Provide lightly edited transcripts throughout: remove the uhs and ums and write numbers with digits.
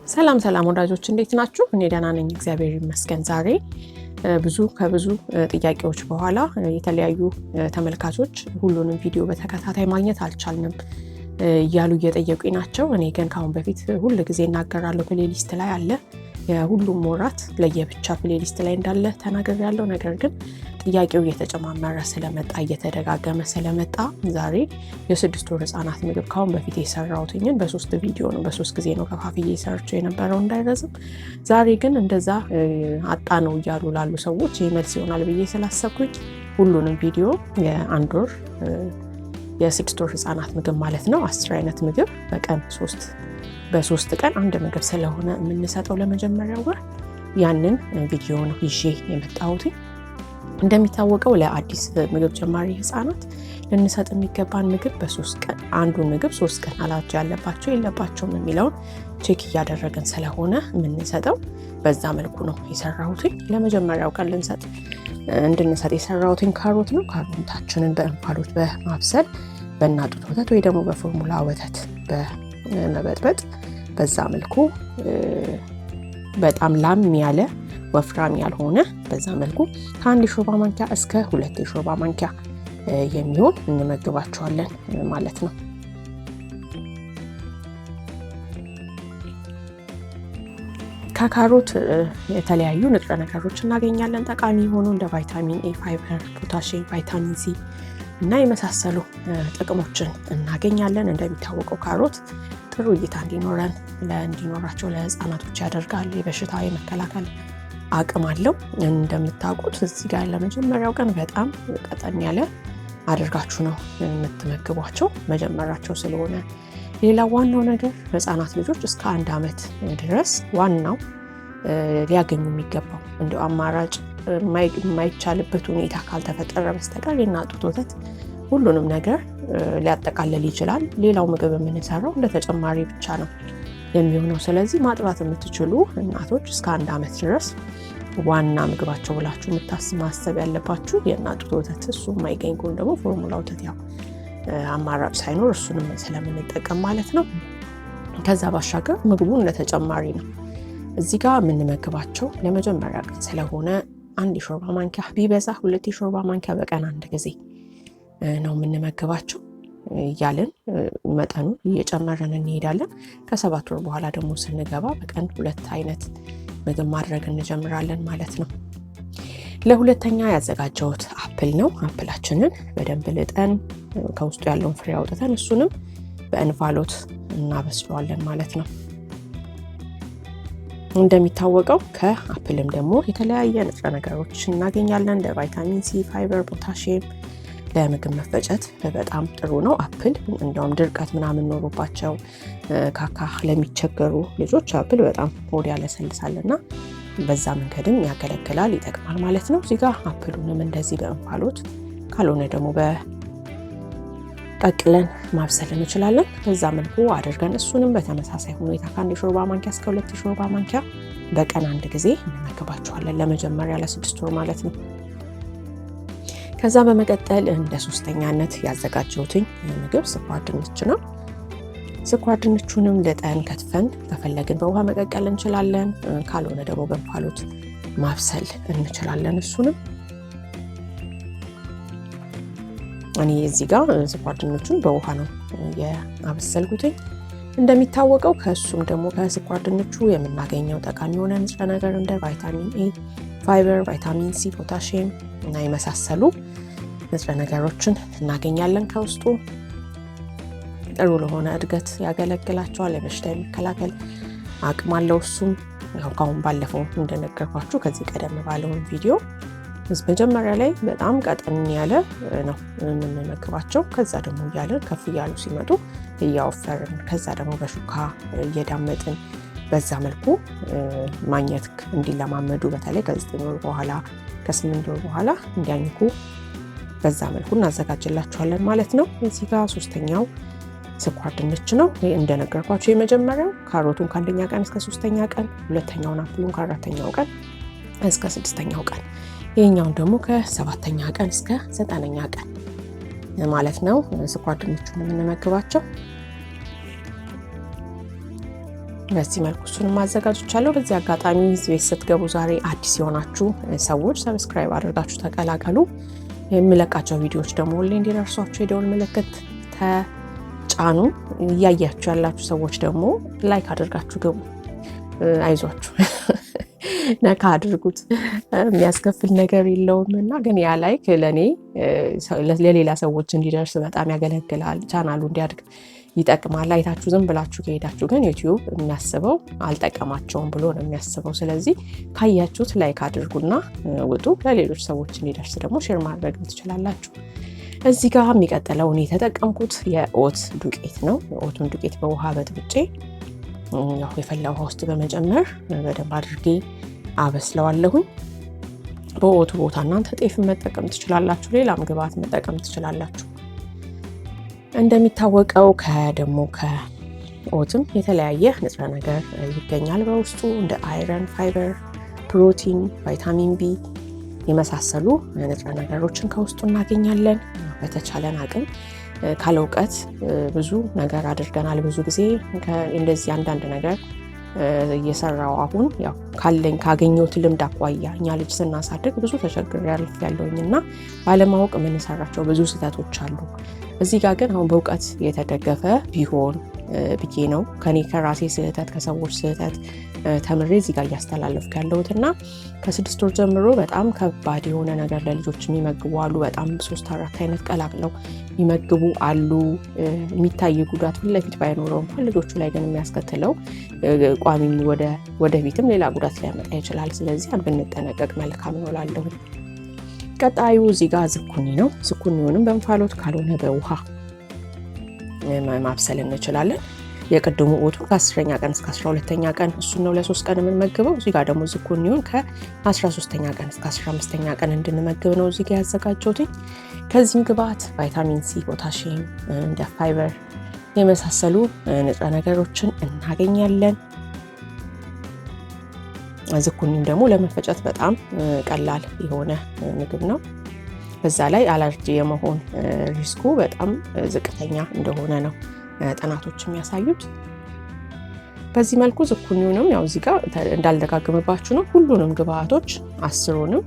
ሰላም ወዳጆች እንዴት ናችሁ? እኔ ደህና ነኝ እግዚአብሔር ይመስገን። ዛሬ ከብዙ ጥያቄዎች በኋላ የተለያዩ ተመልካቾች ሁሉንም ቪዲዮ በተከታታይ ማግኘት አልቻልንም እያሉ እየጠየቁኝ ናቸው። እኔ ግን ካሁን በፊት ሁሉ ጊዜ እናገራለሁ፣ ፕሌሊስት ላይ አለ፣ የሁሉም ወራት ለየብቻ ፕሌሊስት ላይ እንዳለ ተናግሬያለሁ። ነገር ግን ጥያቄው እየተጨማመረ ስለመጣ እየተደጋገመ ስለመጣ ዛሬ የ6 ወር ህጻናት ምግብ ካሁን በፊት የሰራሁትኝን በ3 ቪዲዮ ነው፣ በ3 ጊዜ ነው ከፋፍዬ ሰርቼው የነበረው እንዳይረዝም። ዛሬ ግን እንደዛ አጣ ነው እያሉ ላሉ ሰዎች ይህ መልስ ይሆናል ብዬ ስላሰብኩኝ ሁሉንም ቪዲዮ የአንድ ወር የ6 ወር ህጻናት ምግብ ማለት ነው 10 አይነት ምግብ በቀን በ3 ቀን አንድ ምግብ ስለሆነ የምንሰጠው ለመጀመሪያው ወር ያንን ቪዲዮ ነው ይዤ የመጣሁት። እንደሚታወቀው ለአዲስ ምግብ ጀማሪ ህጻናት ልንሰጥ የሚገባን ምግብ በ3 ቀን አንዱን ምግብ 3 ቀን አላቸው ያለባቸው የለባቸውም የሚለውን ቼክ እያደረግን ስለሆነ የምንሰጠው በዛ መልኩ ነው የሰራሁት። ለመጀመሪያው ቀን እንድንሰጥ የሰራሁት ካሮት ነው። ካሮታችንን በእንፋሎት በማብሰል በእናት ጡት ወተት ወይ ደግሞ በፎርሙላ ወተት በመበጥበጥ በዛ መልኩ በጣም ላም ያለ ወፍራም ያልሆነ በዛ መልኩ ከ1 የሾርባ ማንኪያ እስከ 2 የሾርባ ማንኪያ የሚሆን እንመግባቸዋለን ማለት ነው። ከካሮት የተለያዩ ንጥረ ነገሮች እናገኛለን ጠቃሚ የሆኑ እንደ ቫይታሚን ኤ፣ ፋይበር፣ ፖታሺየም፣ ቫይታሚን ሲ እና የመሳሰሉ ጥቅሞችን እናገኛለን። እንደሚታወቀው ካሮት ጥሩ እይታ እንዲኖራቸው ለህፃናቶች ያደርጋል። የበሽታ የመከላከል አቅም አለው። እንደምታውቁት እዚህ ጋር ለመጀመሪያው ቀን በጣም ቀጠን ያለ አድርጋችሁ ነው የምትመግቧቸው መጀመራቸው ስለሆነ። ሌላው ዋናው ነገር ህፃናት ልጆች እስከ 1 ዓመት ድረስ ዋናው ሊያገኙ የሚገባው እንደው አማራጭ የማይቻልበት ሁኔታ ካልተፈጠረ በስተቀር የእናት ጡት ወተት ሁሉንም ነገር ሊያጠቃልል ይችላል። ሌላው ምግብ የምንሰራው ለተጨማሪ ብቻ ነው የሚሆነው። ስለዚህ ማጥባት የምትችሉ እናቶች እስከ 1 ዓመት ድረስ ዋና ምግባቸው ብላችሁ ማሰብ ያለባችሁ የእናት ጡት ወተት። እሱ የማይገኝ ከሆነ ደግሞ ፎርሙላ ወተት ያው አማራጭ ሳይኖር እሱንም ስለምንጠቀም ማለት ነው። ከዛ ባሻገር ምግቡ ለተጨማሪ ነው። እዚህ ጋር የምንመግባቸው ለመጀመሪያ ቀን ስለሆነ 1 የሾርባ ማንኪያ ቢበዛ 2 የሾርባ ማንኪያ በቀን 1 ጊዜ ነው የምንመግባቸው እያለን መጠኑ እየጨመረን እንሄዳለን። ከ7 ወር በኋላ ደግሞ ስንገባ በቀን 2 አይነት ምግብ ማድረግ እንጀምራለን ማለት ነው። ለሁለተኛ ያዘጋጀሁት አፕል ነው። አፕላችንን በደንብ ልጠን ከውስጡ ያለውን ፍሬ አውጥተን እሱንም በእንፋሎት እናበስለዋለን ማለት ነው። እንደሚታወቀው ከአፕልም ደግሞ የተለያየ ንጥረ ነገሮች እናገኛለን እንደ ቫይታሚን ሲ፣ ፋይበር፣ ፖታሺየም ለምግብ መፈጨት በጣም ጥሩ ነው። አፕል እንደውም ድርቀት ምናምን ኖሮባቸው ካካ ለሚቸገሩ ልጆች አፕል በጣም ሆድ ያለሰልሳልና በዛ መንገድም ያገለግላል፣ ይጠቅማል ማለት ነው። እዚህ ጋር አፕሉንም እንደዚህ በእንፋሎት ካልሆነ ደግሞ ቀቅለን ማብሰል እንችላለን። በዛ መልኩ አድርገን እሱንም በተመሳሳይ ሁኔታ ከ1 የሾርባ ማንኪያ እስከ 2 የሾርባ ማንኪያ በቀን 1 ጊዜ እንመግባቸዋለን ለመጀመሪያ ለ6 ወር ማለት ነው። ከዛ በመቀጠል እንደ 3ኛነት ያዘጋጀሁትኝ ምግብ ስኳር ድንች ነው። ስኳር ድንቹንም ልጠን ከትፈን ከፈለግን በውሃ መቀቀል እንችላለን፣ ካልሆነ ደግሞ በእንፋሎት ማብሰል እንችላለን። እሱንም እኔ እዚህ ጋር ስኳር ድንቹን በውሃ ነው ያበሰልኩትኝ። እንደሚታወቀው ከሱም ደግሞ ከስኳር ድንቹ የምናገኘው ጠቃሚ የሆነ ንጥረ ነገር እንደ ቫይታሚን ኤ፣ ፋይበር፣ ቫይታሚን ሲ፣ ፖታሺየም እና የመሳሰሉ ንጥረ ነገሮችን እናገኛለን ከውስጡ። ጥሩ ለሆነ እድገት ያገለግላቸዋል። የበሽታ የመከላከል አቅም አለው። እሱም ያው ካሁን ባለፈው እንደነገርኳችሁ ከዚህ ቀደም ባለውን ቪዲዮ መጀመሪያ ላይ በጣም ቀጠን ያለ ነው የምንመግባቸው። ከዛ ደግሞ እያለን ከፍ እያሉ ሲመጡ እያወፈርን ከዛ ደግሞ በሹካ እየዳመጥን በዛ መልኩ ማግኘት እንዲለማመዱ በተለይ ከ9 ወር በኋላ ከ8 ወር በኋላ እንዲያኝኩ በዛ መልኩ እናዘጋጅላቸዋለን ማለት ነው። እዚህ ጋር 3ኛው ስኳር ድንች ነው። እንደነገርኳቸው የመጀመሪያው ካሮቱን ከ1ኛ ቀን እስከ 3ኛ ቀን፣ ሁለተኛውን አፕሉን ከ4ኛው ቀን እስከ 6ኛው ቀን፣ ይሄኛውን ደግሞ ከ7ኛ ቀን እስከ 9ኛ ቀን ማለት ነው ስኳር ድንቹን የምንመግባቸው። በዚህ መልኩ እሱንም ማዘጋጅቻለሁ። በዚህ አጋጣሚ ቤት ስትገቡ ዛሬ አዲስ የሆናችሁ ሰዎች ሰብስክራይብ አድርጋችሁ ተቀላቀሉ። የሚለቃቸው ቪዲዮዎች ደግሞ ሁሌ እንዲደርሷችሁ የደወል ምልክት ተጫኑ። እያያችሁ ያላችሁ ሰዎች ደግሞ ላይክ አድርጋችሁ ግቡ። አይዟችሁ ነካ አድርጉት፣ የሚያስከፍል ነገር የለውም እና ግን ያ ላይክ ለኔ ለሌላ ሰዎች እንዲደርስ በጣም ያገለግላል። ቻናሉ እንዲያድግ ይጠቅማል። አይታችሁ ዝም ብላችሁ ከሄዳችሁ ግን ዩቲዩብ የሚያስበው አልጠቀማቸውም ብሎ ነው የሚያስበው። ስለዚህ ካያችሁት ላይክ አድርጉና ውጡ። ለሌሎች ሰዎች እንዲደርስ ደግሞ ሼር ማድረግ ትችላላችሁ። እዚህ ጋር የሚቀጥለው እኔ የተጠቀምኩት የኦት ዱቄት ነው። የኦቱን ዱቄት በውሃ በጥብጬ የፈላ ውሃ ውስጥ በመጨመር በደንብ አድርጌ አበስለዋለሁኝ። በኦቱ ቦታ እናንተ ጤፍን መጠቀም ትችላላችሁ፣ ሌላም ግብአት መጠቀም ትችላላችሁ። እንደሚታወቀው ደግሞ ከኦትም የተለያየ ንጥረ ነገር ይገኛል በውስጡ እንደ አይረን፣ ፋይበር፣ ፕሮቲን፣ ቫይታሚን ቢ የመሳሰሉ ንጥረ ነገሮችን ከውስጡ እናገኛለን። በተቻለን አቅም ካለ እውቀት ብዙ ነገር አድርገናል። ብዙ ጊዜ እንደዚህ አንዳንድ ነገር እየሰራው አሁን ያው ካገኘሁት ልምድ አኳያ እኛ ልጅ ስናሳድግ ብዙ ተቸግሬ ያለሁኝ እና ባለማወቅ የምንሰራቸው ብዙ ስህተቶች አሉ። እዚህ ጋር ግን አሁን በእውቀት የተደገፈ ቢሆን ብዬ ነው ከኔ ከራሴ ስህተት ከሰዎች ስህተት ተምሬ እዚህ ጋር እያስተላለፍኩ ያለሁት እና ከ6 ወር ጀምሮ በጣም ከባድ የሆነ ነገር ለልጆች የሚመግቡ አሉ። በጣም 3-4 አይነት ቀላቅለው የሚመግቡ አሉ። የሚታይ ጉዳት ፊት ለፊት ባይኖረውም ልጆቹ ላይ ግን የሚያስከትለው ቋሚ ወደፊትም ሌላ ጉዳት ሊያመጣ ይችላል። ስለዚህ ብንጠነቀቅ መልካም ነው እላለሁ። ቀጣዩ እዚህ ጋር ዝኩኒ ነው። ዝኩኒውንም በእንፋሎት ካልሆነ በውሃ ማብሰል እንችላለን። የቅድሙ ኦቱ ከ10ኛ ቀን እስከ 12ኛ ቀን እሱን ነው ለ3 ቀን የምንመግበው። እዚህ ጋር ደግሞ ዝኩኒውን ከ13ኛ ቀን እስከ 15ኛ ቀን እንድንመግብ ነው እዚህ ጋር ያዘጋጀሁት። ከዚህም ግብአት ቫይታሚን ሲ፣ ፖታሺየም፣ እንደ ፋይበር የመሳሰሉ ንጥረ ነገሮችን እናገኛለን። ዝኩኒም ደግሞ ለመፈጨት በጣም ቀላል የሆነ ምግብ ነው። በዛ ላይ አለርጂ የመሆን ሪስኩ በጣም ዝቅተኛ እንደሆነ ነው ጥናቶች የሚያሳዩት። በዚህ መልኩ ዝኩኒውንም ያው እዚህ ጋር እንዳልደጋግምባችሁ ነው ሁሉንም ግብአቶች 10ንም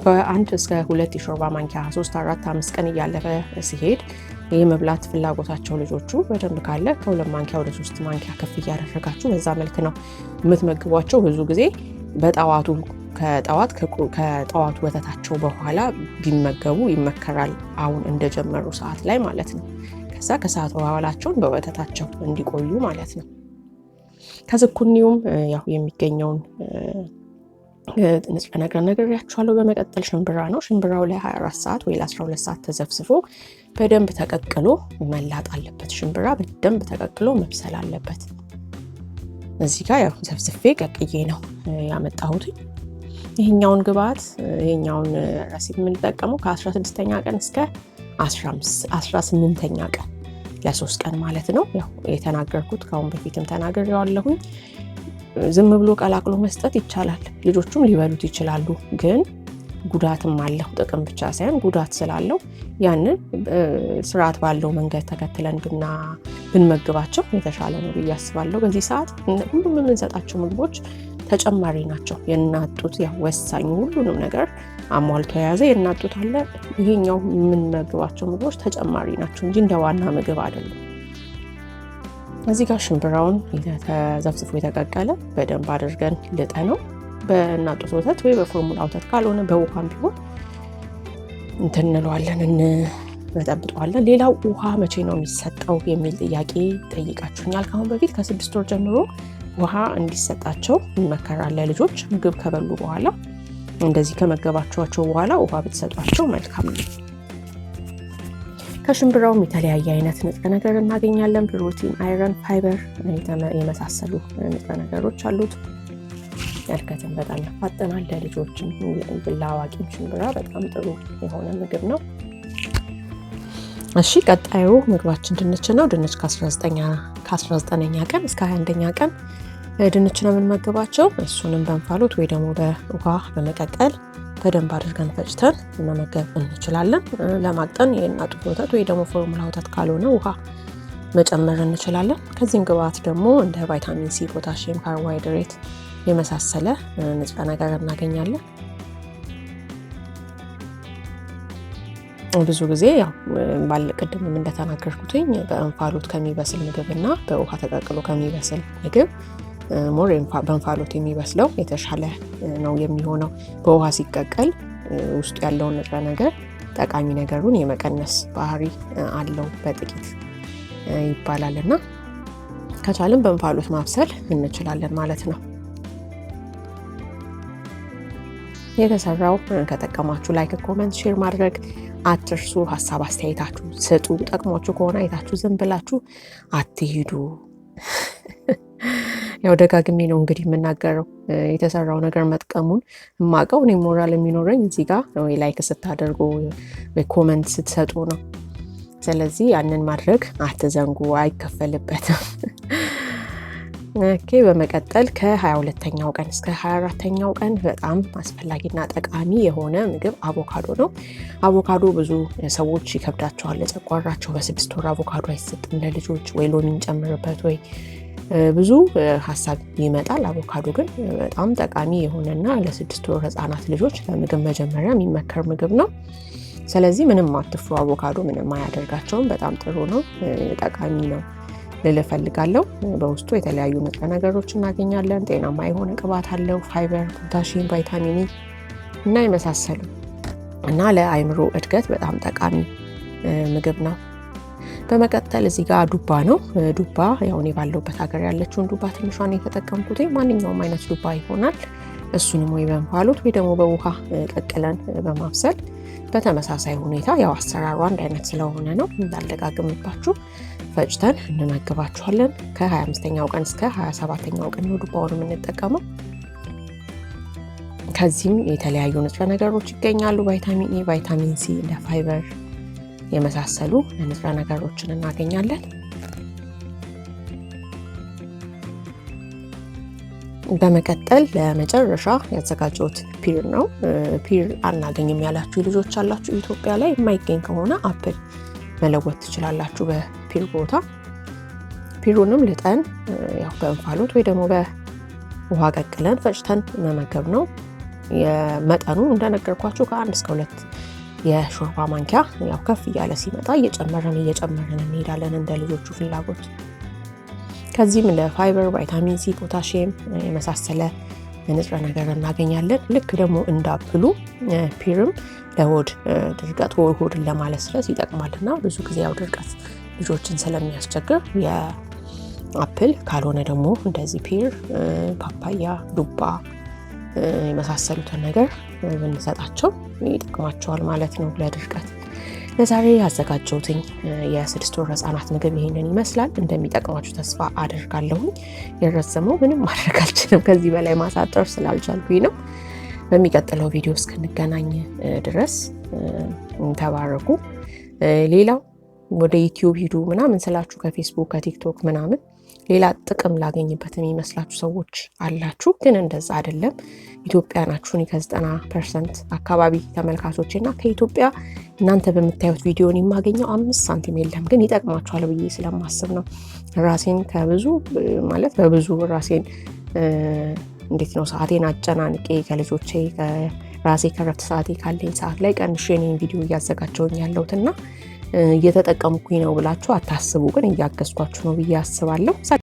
ከ1 እስከ 2 የሾርባ ማንኪያ 3፣ 4፣ 5 ቀን እያለፈ ሲሄድ የመብላት ፍላጎታቸው ልጆቹ በደንብ ካለ ከ2 ማንኪያ ወደ 3 ማንኪያ ከፍ እያደረጋችሁ በዛ መልክ ነው የምትመግቧቸው። ብዙ ጊዜ በጠዋቱ ከጠዋቱ ወተታቸው በኋላ ቢመገቡ ይመከራል። አሁን እንደጀመሩ ሰዓት ላይ ማለት ነው። ከዛ ከሰዓት በኋላቸውን በወተታቸው እንዲቆዩ ማለት ነው። ከዝኩኒውም ያው የሚገኘውን ንጥረ ነገር ነግሬያችኋለሁ። በመቀጠል ሽምብራ ነው። ሽምብራው ለ24 ሰዓት ወይ ለ12 ሰዓት ተዘፍዝፎ በደንብ ተቀቅሎ መላጥ አለበት። ሽምብራ በደንብ ተቀቅሎ መብሰል አለበት። እዚህ ጋር ያው ዘፍዝፌ ቀቅዬ ነው ያመጣሁት። ይሄኛውን ግብአት ይሄኛውን ሬሲፒ የምንጠቀመው ከ16ኛ ቀን እስከ 18ኛ ቀን ለ3 ቀን ማለት ነው። ያው የተናገርኩት ከአሁን በፊትም ተናግሬዋለሁኝ። ዝም ብሎ ቀላቅሎ መስጠት ይቻላል፣ ልጆቹም ሊበሉት ይችላሉ። ግን ጉዳትም አለው፣ ጥቅም ብቻ ሳይሆን ጉዳት ስላለው ያንን ስርዓት ባለው መንገድ ተከትለን ብንመግባቸው የተሻለ ነው ብዬ አስባለሁ። በዚህ ሰዓት ሁሉም የምንሰጣቸው ምግቦች ተጨማሪ ናቸው። የእናት ጡት ያው ወሳኝ ሁሉንም ነገር አሟልቶ የያዘ የእናት ጡት አለ። ይሄኛው የምንመግባቸው ምግቦች ተጨማሪ ናቸው እንጂ እንደ ዋና ምግብ አይደለም። እዚህ ጋር ሽምብራውን ተዘፍዝፎ የተቀቀለ በደንብ አድርገን ልጠ ነው በእናት ጡት ወተት ወይ በፎርሙላ ወተት ካልሆነ በውሃም ቢሆን እንለዋለን እንበጠብጠዋለን። ሌላው ውሃ መቼ ነው የሚሰጠው የሚል ጥያቄ ጠይቃችሁኛል ካሁን በፊት። ከ6 ወር ጀምሮ ውሃ እንዲሰጣቸው ይመከራል። ልጆች ምግብ ከበሉ በኋላ እንደዚህ ከመገባቸው በኋላ ውሃ ብትሰጧቸው መልካም ነው። ከሽምብራውም የተለያየ አይነት ንጥረ ነገር እናገኛለን። ፕሮቲን፣ አይረን፣ ፋይበር የመሳሰሉ ንጥረ ነገሮች አሉት። እድገትን በጣም ያፋጥናል። ለልጆችም ለአዋቂም ሽምብራ በጣም ጥሩ የሆነ ምግብ ነው። እሺ ቀጣዩ ምግባችን ድንች ነው። ድንች ከ19ኛ ቀን እስከ 21ኛ ቀን ድንች ነው የምንመግባቸው። እሱንም በእንፋሎት ወይ ደግሞ በውሃ በመቀቀል በደንብ አድርገን ፈጭተን መመገብ እንችላለን። ለማቅጠን የእናት ጡት ወተት ወይ ደግሞ ፎርሙላ ወተት ካልሆነ ውሃ መጨመር እንችላለን። ከዚህም ግብአት ደግሞ እንደ ቫይታሚን ሲ፣ ፖታሺየም፣ ካርቦሃይድሬት የመሳሰለ ንጥረ ነገር እናገኛለን። ብዙ ጊዜ ያው ቅድምም እንደተናገርኩትኝ በእንፋሎት ከሚበስል ምግብና በውሃ ተቀቅሎ ከሚበስል ምግብ ሞር በእንፋሎት የሚበስለው የተሻለ ነው የሚሆነው። በውሃ ሲቀቀል ውስጡ ያለውን ንጥረ ነገር ጠቃሚ ነገሩን የመቀነስ ባህሪ አለው በጥቂት ይባላል እና ከቻልን በእንፋሎት ማብሰል እንችላለን ማለት ነው። የተሰራው ከጠቀማችሁ ላይክ፣ ኮሜንት፣ ሼር ማድረግ አትርሱ። ሀሳብ አስተያየታችሁ ስጡ። ጠቅሟችሁ ከሆነ አይታችሁ ዝም ብላችሁ አትሂዱ። ያው ደጋግሜ ነው እንግዲህ የምናገረው የተሰራው ነገር መጥቀሙን የማውቀው እኔ ሞራል የሚኖረኝ እዚህ ጋር ወይ ላይክ ስታደርጉ ወይ ኮሜንት ስትሰጡ ነው። ስለዚህ ያንን ማድረግ አትዘንጉ፣ አይከፈልበትም። ኦኬ። በመቀጠል ከ22ኛው ቀን እስከ 24ኛው ቀን በጣም አስፈላጊና ጠቃሚ የሆነ ምግብ አቮካዶ ነው። አቮካዶ ብዙ ሰዎች ይከብዳቸዋል ለጨጓራቸው። በ6 ወር አቮካዶ አይሰጥም ለልጆች፣ ወይ ሎሚ ጨምርበት ወይ ብዙ ሀሳብ ይመጣል። አቮካዶ ግን በጣም ጠቃሚ የሆነና ለ6 ወር ህጻናት ልጆች ለምግብ መጀመሪያ የሚመከር ምግብ ነው። ስለዚህ ምንም አትፍሩ፣ አቮካዶ ምንም አያደርጋቸውም። በጣም ጥሩ ነው፣ ጠቃሚ ነው ልል እፈልጋለሁ። በውስጡ የተለያዩ ንጥረ ነገሮች እናገኛለን። ጤናማ የሆነ ቅባት አለው፣ ፋይበር፣ ፖታሺየም፣ ቫይታሚን እና የመሳሰሉ እና ለአይምሮ እድገት በጣም ጠቃሚ ምግብ ነው። በመቀጠል እዚህ ጋር ዱባ ነው። ዱባ ያው እኔ ባለሁበት ሀገር ያለችውን ዱባ ትንሿን የተጠቀምኩት፣ ማንኛውም አይነት ዱባ ይሆናል። እሱንም ወይ በእንፋሎት ወይ ደግሞ በውሃ ቀቅለን በማብሰል በተመሳሳይ ሁኔታ ያው አሰራሩ አንድ አይነት ስለሆነ ነው እንዳልደጋግምባችሁ ፈጭተን እንመግባችኋለን። ከ25ኛው ቀን እስከ 27ኛው ቀን ነው ዱባውን የምንጠቀመው። ከዚህም የተለያዩ ንጥረ ነገሮች ይገኛሉ። ቫይታሚን ኤ፣ ቫይታሚን ሲ፣ እንደ ፋይበር የመሳሰሉ ንጥረ ነገሮችን እናገኛለን። በመቀጠል ለመጨረሻ ያዘጋጀሁት ፒር ነው። ፒር አናገኝም ያላችሁ ልጆች አላችሁ ኢትዮጵያ ላይ። የማይገኝ ከሆነ አፕል መለወጥ ትችላላችሁ በፒር ቦታ። ፒሩንም ልጠን ያው በእንፋሎት ወይ ደግሞ በውሃ ቀቅለን ፈጭተን መመገብ ነው። የመጠኑ እንደነገርኳችሁ ከ1 እስከ 2 የሾርባ ማንኪያ ያው ከፍ እያለ ሲመጣ እየጨመረን እንሄዳለን እንደ ልጆቹ ፍላጎት። ከዚህም ለፋይበር፣ ቫይታሚን ሲ፣ ፖታሺየም የመሳሰለ ንጥረ ነገር እናገኛለን። ልክ ደግሞ እንዳፕሉ ፒርም ለሆድ ድርቀት ሆድን ለማለስለስ ይጠቅማልና ብዙ ጊዜ ያው ድርቀት ልጆችን ስለሚያስቸግር የአፕል ካልሆነ ደግሞ እንደዚህ ፒር፣ ፓፓያ፣ ዱባ የመሳሰሉትን ነገር ብንሰጣቸው ይጠቅማቸዋል ማለት ነው ለድርቀት። ለዛሬ ያዘጋጀሁትኝ የ6 ወር ህጻናት ምግብ ይሄንን ይመስላል። እንደሚጠቅማችሁ ተስፋ አደርጋለሁኝ። የረዘመው ምንም ማድረግ አልችልም፣ ከዚህ በላይ ማሳጠር ስላልቻልኩኝ ነው። በሚቀጥለው ቪዲዮ እስክንገናኝ ድረስ ተባረኩ። ሌላው ወደ ዩቲዩብ ሂዱ ምናምን ስላችሁ ከፌስቡክ ከቲክቶክ ምናምን ሌላ ጥቅም ላገኝበት የሚመስላችሁ ሰዎች አላችሁ፣ ግን እንደዛ አይደለም። ኢትዮጵያ ናችሁ። እኔ ከ90% አካባቢ ተመልካቾች እና ከኢትዮጵያ እናንተ በምታዩት ቪዲዮን የማገኘው 5 ሳንቲም የለም፣ ግን ይጠቅማችኋል ብዬ ስለማስብ ነው። ራሴን በብዙ ራሴን እንዴት ነው ሰዓቴን አጨናንቄ ከልጆቼ ራሴ ከረፍት ሰዓቴ ካለኝ ሰዓት ላይ ቀንሼ እኔን ቪዲዮ እያዘጋጀሁኝ ያለሁትና እየተጠቀምኩኝ ነው ብላችሁ አታስቡ፣ ግን እያገዝኳችሁ ነው ብዬ አስባለሁ።